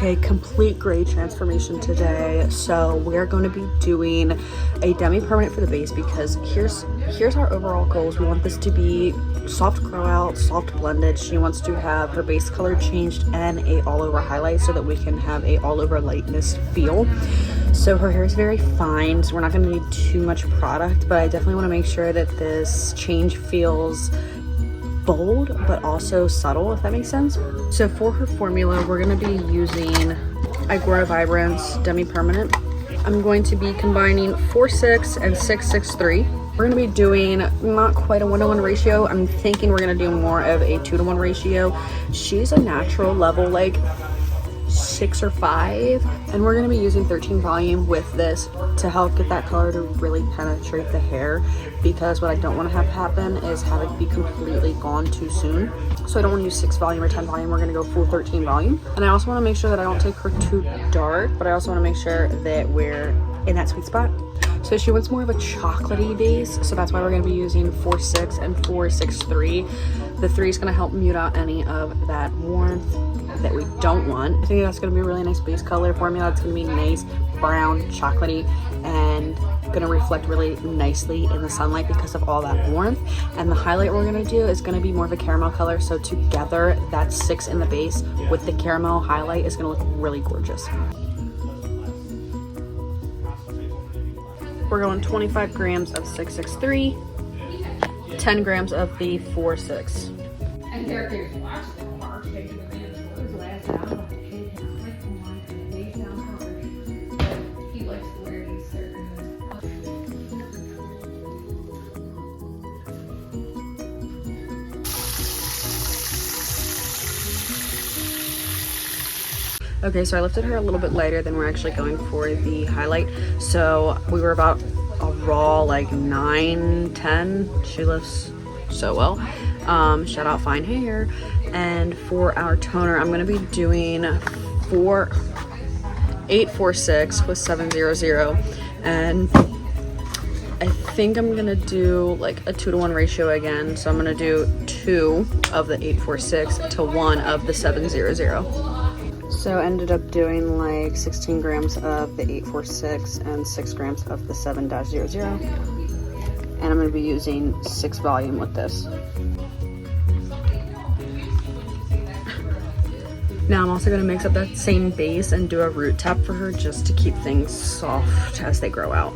Okay, complete gray transformation today. So we're going to be doing a demi-permanent for the base because here's our overall goals. We want this to be soft grow out, soft blended. She wants to have her base color changed and a all over highlight so that we can have a all over lightness feel. So her hair is very fine, so we're not going to need too much product, but I definitely want to make sure that this change feels bold but also subtle, if that makes sense. So for her formula, we're going to be using Agora Vibrance Demi-Permanent. I'm going to be combining 4-6 and 6-6-3. We're going to be doing not quite a 1-to-1 ratio. I'm thinking we're going to do more of a 2-to-1 ratio. She's a natural level like 6 or 5, and we're going to be using 13 volume with this to help get that color to really penetrate the hair, because what I don't want to have happen is have it be completely gone too soon. So I don't want to use 6 volume or 10 volume. We're going to go full 13 volume, and I also want to make sure that I don't take her too dark, but I also want to make sure that we're in that sweet spot. So she wants more of a chocolatey base, so that's why we're going to be using 4-6 and 4-6-3. The 3 is going to help mute out any of that warmth that we don't want. I think that's going to be a really nice base color formula. It's going to be nice brown, chocolatey, and going to reflect really nicely in the sunlight because of all that warmth. And the highlight we're going to do is going to be more of a caramel color, so together that 6 in the base with the caramel highlight is going to look really gorgeous. We're going 25 grams of 6-6-3, 10 grams of the 4-6. And there's lots of them are taking them in. He likes to wear these certain. Okay, so I lifted her a little bit lighter than we're actually going for the highlight. So we were about a raw like 9-10. She lifts so well. Shout out Fine Hair. And for our toner, I'm going to be doing 8-4-6 with 700, and I think I'm going to do like a 2-to-1 ratio again. So I'm going to do 2 of the 8-4-6 to 1 of the 700. So I ended up doing like 16 grams of the 8-4-6 and 6 grams of the 7-00. And I'm going to be using 6 volume with this. Now I'm also going to mix up that same base and do a root tap for her just to keep things soft as they grow out.